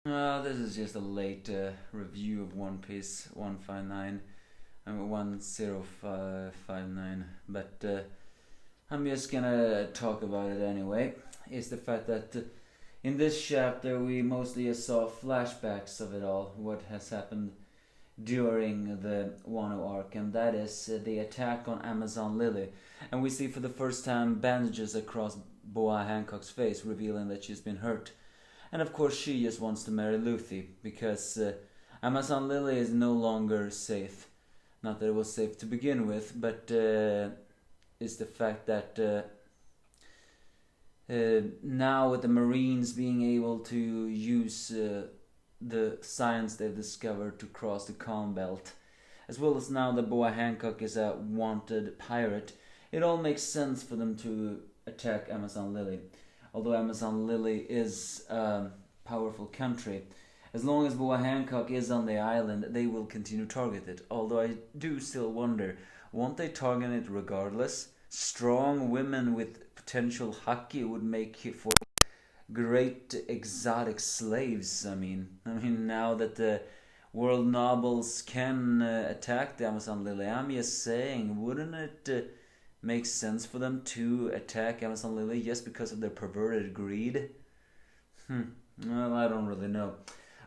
This is just a late review of One Piece 159 and 10559, but I'm just gonna talk about it anyway. Is the fact that in this chapter we mostly just saw flashbacks of it all, what has happened during the Wano arc, and that is the attack on Amazon Lily. And we see for the first time bandages across Boa Hancock's face, revealing that she's been hurt. And of course, she just wants to marry Luffy because Amazon Lily is no longer safe. Not that it was safe to begin with, but it's the fact that now with the Marines being able to use the science they've discovered to cross the calm belt, as well as now that Boa Hancock is a wanted pirate, it all makes sense for them to attack Amazon Lily. Although Amazon Lily is a powerful country, as long as Boa Hancock is on the island, they will continue to target it. Although I do still wonder, won't they target it regardless? Strong women with potential haki would make for great exotic slaves. I mean, now that the world nobles can attack the Amazon Lily, I'm just saying, wouldn't it makes sense for them to attack Amazon Lily just because of their perverted greed? Well, I don't really know.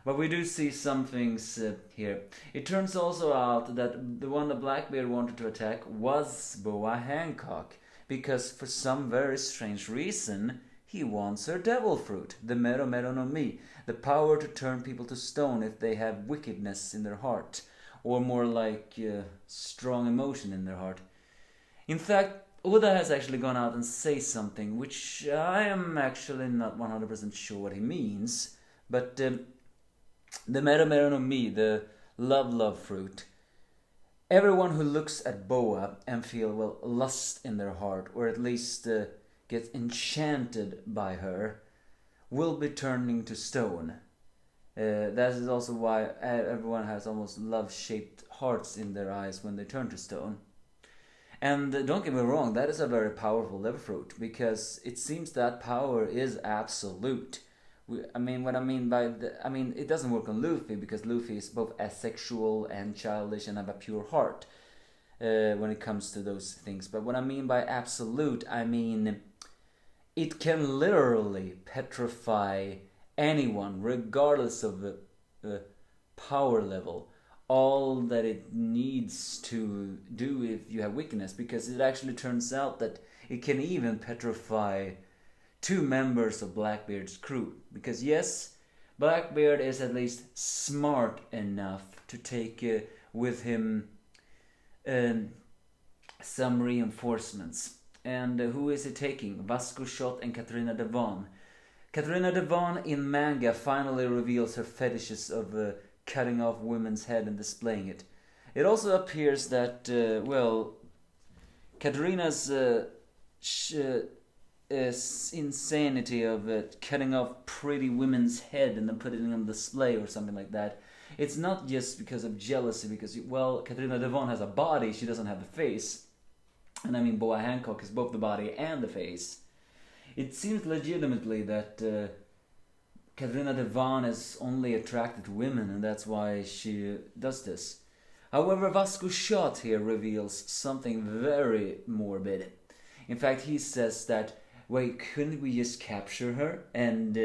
But we do see some things here. It turns also out that the one that Blackbeard wanted to attack was Boa Hancock, because for some very strange reason, he wants her devil fruit, the Mero Mero no Mi, the power to turn people to stone if they have wickedness in their heart, or more like strong emotion in their heart. In fact, Oda has actually gone out and say something which I am actually not 100% sure what he means, but the Mero Mero no Mi, the love fruit, everyone who looks at Boa and feel, well, lust in their heart, or at least get enchanted by her, will be turning to stone. That is also why everyone has almost love-shaped hearts in their eyes when they turn to stone. And don't get me wrong, that is a very powerful liver fruit, because it seems that power is absolute. What I mean by it doesn't work on Luffy, because Luffy is both asexual and childish and have a pure heart when it comes to those things. But what I mean by absolute, I mean it can literally petrify anyone, regardless of the power level. All that it needs to do if you have weakness, because it actually turns out that it can even petrify two members of Blackbeard's crew. Because yes, Blackbeard is at least smart enough to take with him some reinforcements. And who is he taking? Vasco Shot and Katarina Devon. Katarina Devon in manga finally reveals her fetishes of cutting off women's head and displaying it. It also appears that, Katarina's insanity of cutting off pretty women's head and then putting it on display or something like that. It's not just because of jealousy, because, well, Katarina Devon has a body, she doesn't have the face. And I mean, Boa Hancock is both the body and the face. It seems legitimately that Katarina Devon is only attracted to women, and that's why she does this. However, Vasco Shot here reveals something very morbid. In fact, he says that, wait, couldn't we just capture her and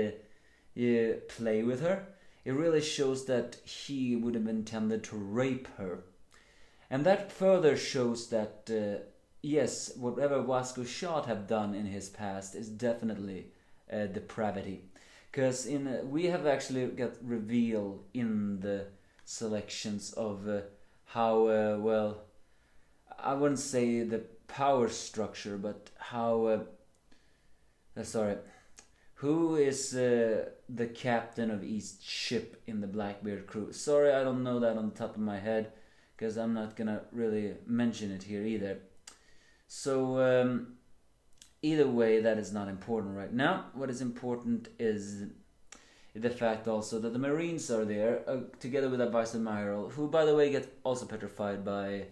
play with her? It really shows that he would have intended to rape her. And that further shows that, yes, whatever Vasco Shot have done in his past is definitely depravity. Because we have actually got revealed in the selections of how, I wouldn't say the power structure, but how, who is the captain of each ship in the Blackbeard crew? Sorry, I don't know that on the top of my head, because I'm not gonna really mention it here either. So, either way, that is not important right now. What is important is the fact also that the Marines are there, together with a Vice Admiral, who, by the way, get also petrified by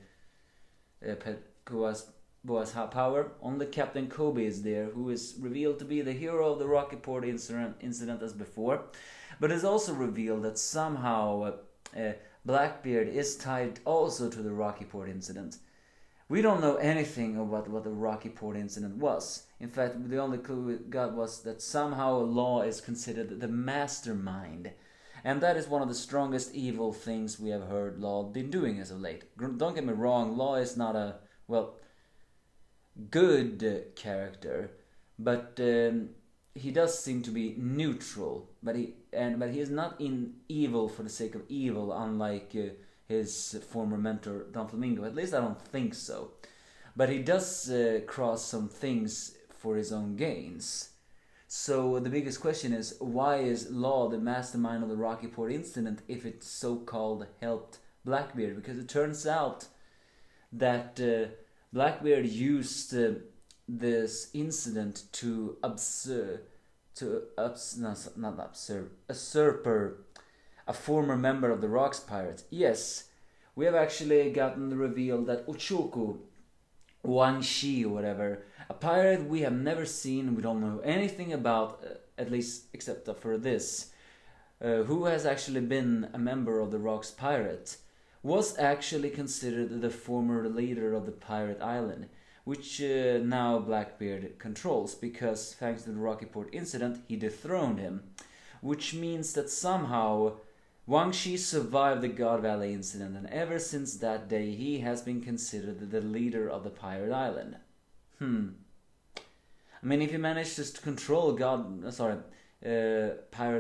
Boa's power. Only Captain Kobe is there, who is revealed to be the hero of the Rocky Port incident as before. But it's also revealed that somehow Blackbeard is tied also to the Rocky Port incident. We don't know anything about what the Rocky Port incident was. In fact, the only clue we got was that somehow Law is considered the mastermind. And that is one of the strongest evil things we have heard Law been doing as of late. Don't get me wrong, Law is not a, well, good character, but he does seem to be neutral. But he is not in evil for the sake of evil, unlike his former mentor Don Flamingo. At least I don't think so. But he does cross some things for his own gains. So the biggest question is, why is Law the mastermind of the Rocky Port incident if it so-called helped Blackbeard? Because it turns out that Blackbeard used this incident to usurp a former member of the Rocks Pirates. Yes, we have actually gotten the reveal that Ochoku, Wang Shi or whatever, a pirate we have never seen, we don't know anything about, at least except for this, who has actually been a member of the Rocks Pirate, was actually considered the former leader of the pirate island, which now Blackbeard controls, because thanks to the Rocky Port incident he dethroned him, which means that somehow Wang Shi survived the God Valley incident, and ever since that day he has been considered the leader of the pirate island. I mean, if he manages to control Pirate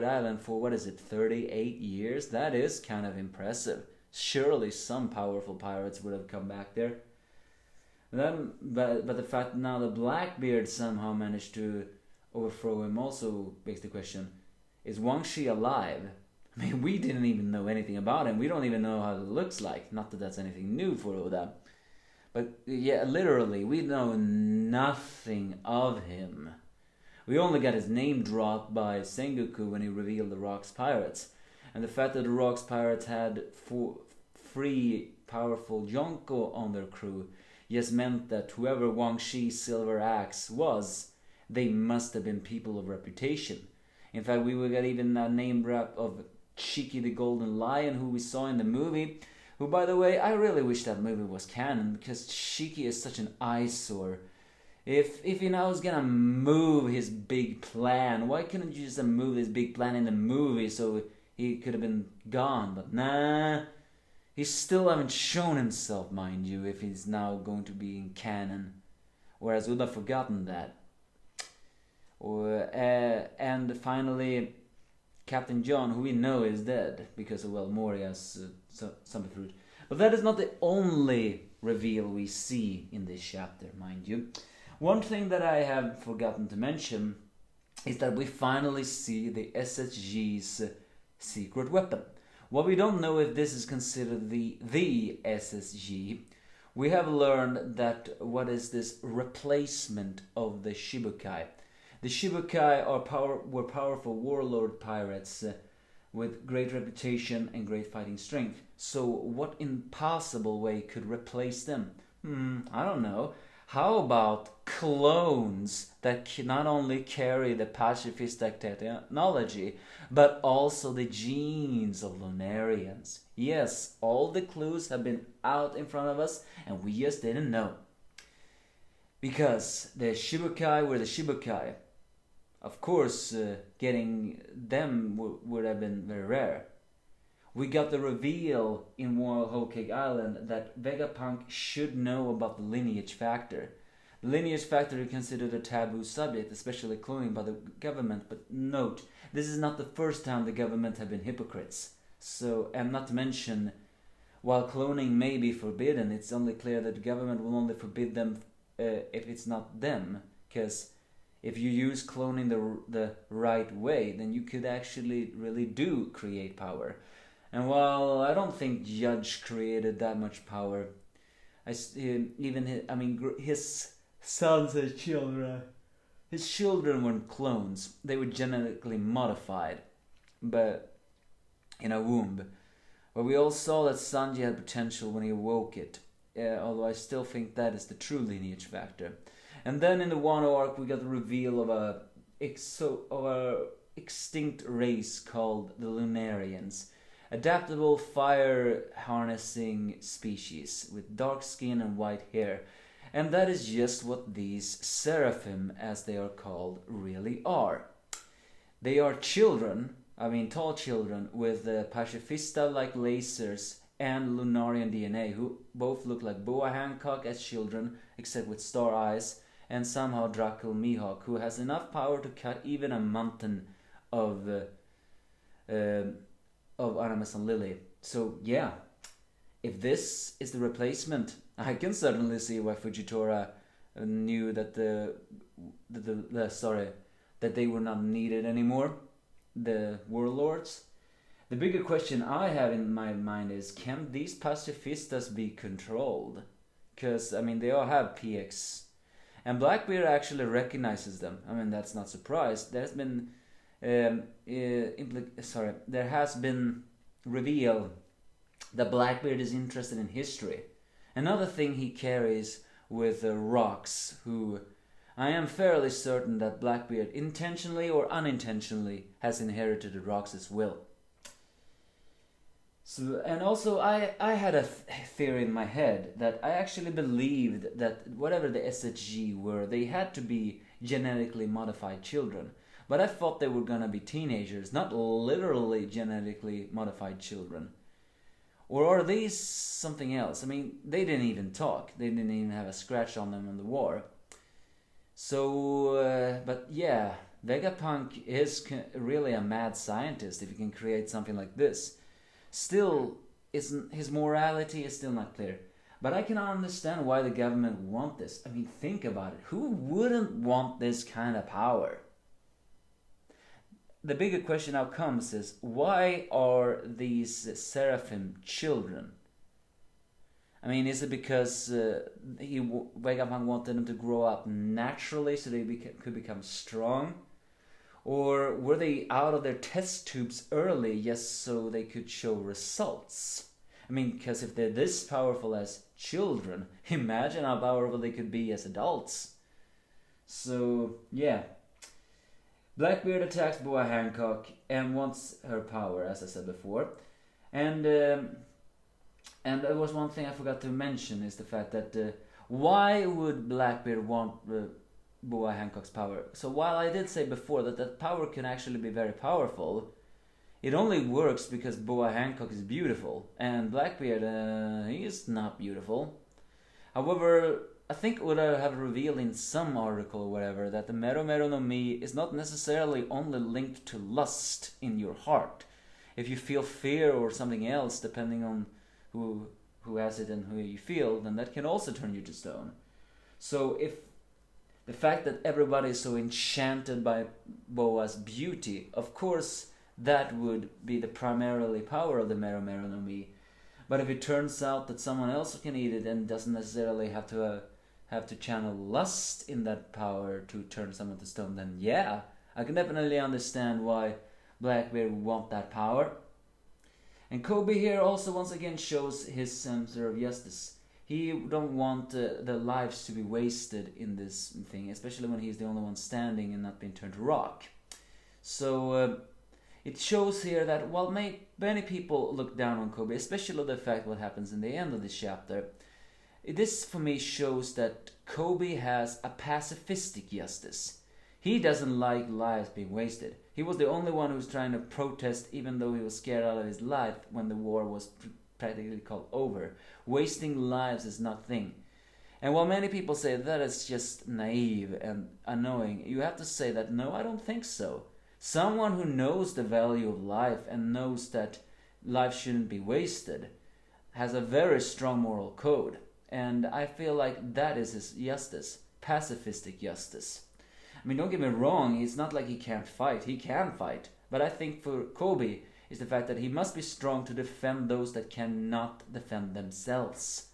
Island for, 38 years, that is kind of impressive. Surely some powerful pirates would have come back there. But the fact now that Blackbeard somehow managed to overthrow him also begs the question, is Wang Shi alive? I mean, we didn't even know anything about him. We don't even know how he looks like. Not that that's anything new for Oda. But yeah, literally, we know nothing of him. We only got his name dropped by Sengoku when he revealed the Rocks Pirates. And the fact that the Rocks Pirates had three powerful Yonko on their crew just meant that whoever Wang Shi's silver axe was, they must have been people of reputation. In fact, we got even a name drop of Shiki the Golden Lion, who we saw in the movie, who, by the way, I really wish that movie was canon, because Shiki is such an eyesore. If he now is gonna move his big plan, why couldn't you just move his big plan in the movie so he could have been gone? But nah, he still haven't shown himself, mind you, if he's now going to be in canon. Whereas Oda forgotten that. And finally, Captain John, who we know is dead because of, Moria's zombie fruit. But that is not the only reveal we see in this chapter, mind you. One thing that I have forgotten to mention is that we finally see the SSG's secret weapon. While we don't know if this is considered the SSG, we have learned that what is this replacement of the Shibukai. The Shibukai were powerful warlord pirates with great reputation and great fighting strength. So what impossible way could replace them? I don't know. How about clones that can not only carry the pacifistic technology, but also the genes of Lunarians? Yes, all the clues have been out in front of us, and we just didn't know. Because the Shibukai were the Shibukai. Of course, getting them would have been very rare. We got the reveal in Whole Cake Island that Vegapunk should know about the lineage factor. The lineage factor is considered a taboo subject, especially cloning by the government, but note, this is not the first time the government have been hypocrites. So, and not to mention, while cloning may be forbidden, it's only clear that the government will only forbid them if it's not them, because if you use cloning the right way, then you could actually really do create power. And while I don't think Judge created that much power, his sons and children, his children weren't clones. They were genetically modified, but in a womb. But we all saw that Sanji had potential when he awoke it. although I still think that is the true lineage factor. And then in the Wano arc, we got the reveal of a extinct race called the Lunarians, adaptable fire harnessing species with dark skin and white hair. And that is just what these seraphim, as they are called, really are. They are children, tall children, with pacifista-like lasers and Lunarian DNA, who both look like Boa Hancock as children, except with star eyes, and somehow Draco Mihawk, who has enough power to cut even a mountain of Aramis and Lily. So yeah, if this is the replacement, I can certainly see why Fujitora knew that that they were not needed anymore, the warlords. The bigger question I have in my mind is, can these pacifistas be controlled? Because, they all have PX. And Blackbeard actually recognizes them. That's not surprised. There's been... there has been revealed that Blackbeard is interested in history. Another thing he carries with rocks, who... I am fairly certain that Blackbeard, intentionally or unintentionally, has inherited the Rox's will. So, and also, I had a theory in my head that I actually believed that whatever the SHG were, they had to be genetically modified children. But I thought they were gonna be teenagers, not literally genetically modified children. Or are these something else? They didn't even talk. They didn't even have a scratch on them in the war. So, but yeah, Vegapunk is really a mad scientist if he can create something like this. Still, his morality is still not clear. But I can understand why the government want this. Think about it. Who wouldn't want this kind of power? The bigger question now comes is, why are these seraphim children? Is it because Vegapunk wanted them to grow up naturally so they could become strong? Or were they out of their test tubes early just so they could show results? Because if they're this powerful as children, imagine how powerful they could be as adults. So, yeah. Blackbeard attacks Boa Hancock and wants her power, as I said before. And there was one thing I forgot to mention, is the fact that why would Blackbeard want Boa Hancock's power? So while I did say before that power can actually be very powerful, it only works because Boa Hancock is beautiful, and Blackbeard, he is not beautiful. However, I think it would have revealed in some article or whatever that the Mero Mero no Mi is not necessarily only linked to lust in your heart. If you feel fear or something else, depending on who has it and who you feel, then that can also turn you to stone. So if the fact that everybody is so enchanted by Boa's beauty, of course that would be the primarily power of the Mero Mero no Mi. But if it turns out that someone else can eat it and doesn't necessarily have to channel lust in that power to turn someone to stone, then yeah, I can definitely understand why Blackbeard would want that power. And Kobe here also once again shows his sense of justice. He don't want the lives to be wasted in this thing, especially when he's the only one standing and not being turned to rock. So it shows here that while many people look down on Kobe, especially the fact what happens in the end of this chapter, this for me shows that Kobe has a pacifistic justice. He doesn't like lives being wasted. He was the only one who was trying to protest, even though he was scared out of his life when the war was practically called over. Wasting lives is nothing. And while many people say that is just naive and annoying, you have to say that no, I don't think so. Someone who knows the value of life and knows that life shouldn't be wasted has a very strong moral code. And I feel like that is his justice, pacifistic justice. Don't get me wrong, it's not like he can't fight. He can fight. But I think for Kobe is the fact that he must be strong to defend those that cannot defend themselves.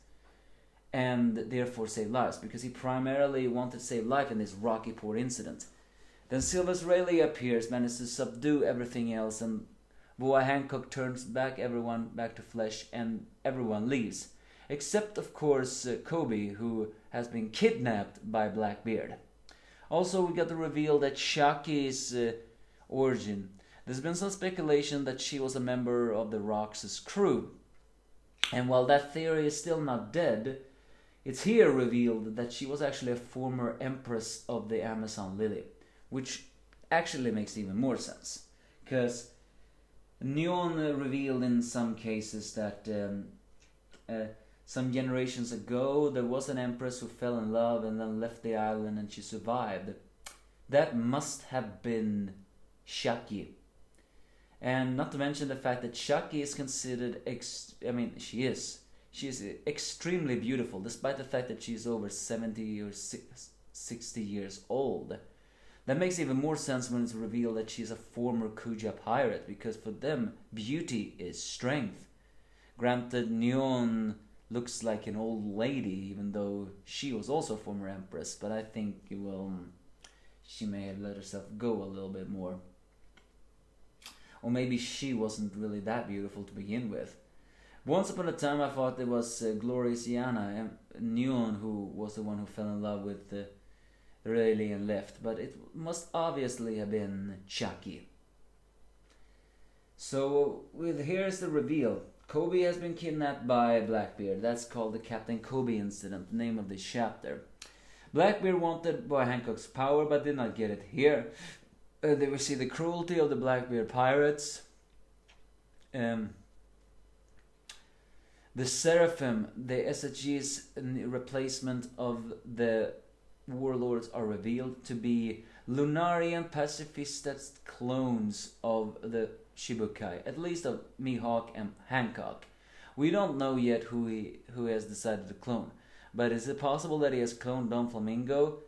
And therefore save lives. Because he primarily wanted to save life in this Rocky Port incident. Then Silvers Rayleigh appears, manages to subdue everything else, and Boa Hancock turns everyone back to flesh, and everyone leaves. except of course Kobe, who has been kidnapped by Blackbeard. Also, we got the reveal that Shaki's origin. There's been some speculation that she was a member of the Rox's crew, and while that theory is still not dead, it's here revealed that she was actually a former empress of the Amazon Lily, which actually makes even more sense. Because Neon revealed in some cases that some generations ago there was an empress who fell in love and then left the island and she survived. That must have been Shaki. And not to mention the fact that Shaki is considered, she is extremely beautiful, despite the fact that she's over 70 or 60 years old. That makes even more sense when it's revealed that she's a former Kuja pirate, because for them, beauty is strength. Granted, Neon looks like an old lady, even though she was also a former empress, but I think, she may have let herself go a little bit more. Or maybe she wasn't really that beautiful to begin with. Once upon a time I thought it was Glorious Yana, Neon, who was the one who fell in love with Rayleigh and left, but it must obviously have been Chucky. So here's the reveal. Kobe has been kidnapped by Blackbeard. That's called the Captain Kobe incident, the name of this chapter. Blackbeard wanted Boy Hancock's power but did not get it here. They will see the cruelty of the Blackbeard pirates. The Seraphim, the SHG's replacement of the warlords, are revealed to be Lunarian pacifist clones of the Shibukai, at least of Mihawk and Hancock. We don't know yet who has decided to clone, but is it possible that he has cloned Don Flamingo,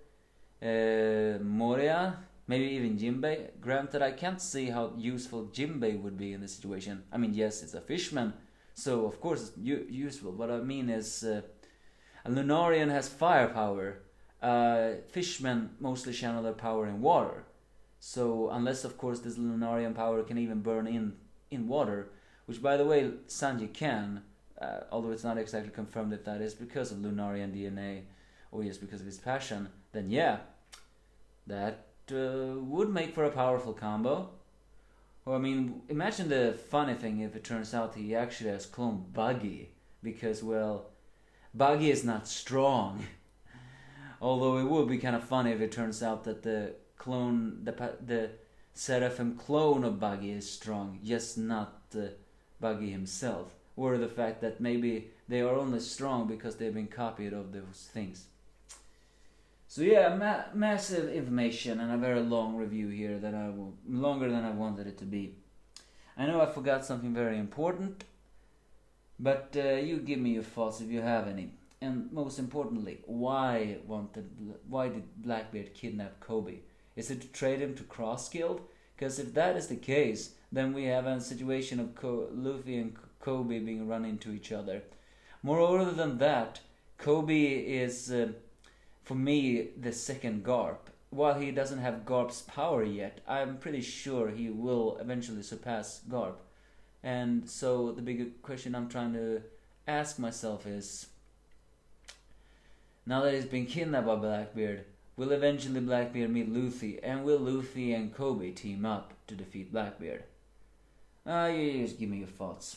Moria, maybe even Jinbei? Granted, I can't see how useful Jinbei would be in this situation. I mean, yes, it's a fishman, so of course it's useful. What I mean is, a Lunarian has firepower. Fishmen mostly channel their power in water. So unless, of course, this Lunarian power can even burn in water, which, by the way, Sanji can, although it's not exactly confirmed if that is because of Lunarian DNA or just because of his passion, then yeah, that would make for a powerful combo. Or, I mean, imagine the funny thing if it turns out he actually has cloned Buggy, because, well, Buggy is not strong. Although it would be kind of funny if it turns out that the Seraphim clone of Buggy is strong, just not Buggy himself. Or the fact that maybe they are only strong because they've been copied of those things. So yeah, massive information and a very long review here, longer than I wanted it to be. I know I forgot something very important, but you give me your thoughts if you have any. And most importantly, why did Blackbeard kidnap Kobe? Is it to trade him to Cross Guild? Because if that is the case, then we have a situation of Luffy and Kobe being run into each other. Moreover than that, Kobe is, for me, the second Garp. While he doesn't have Garp's power yet, I'm pretty sure he will eventually surpass Garp. And so the bigger question I'm trying to ask myself is, now that he's been kidnapped by Blackbeard, will eventually Blackbeard meet Luffy, and will Luffy and Kobe team up to defeat Blackbeard? You just give me your thoughts.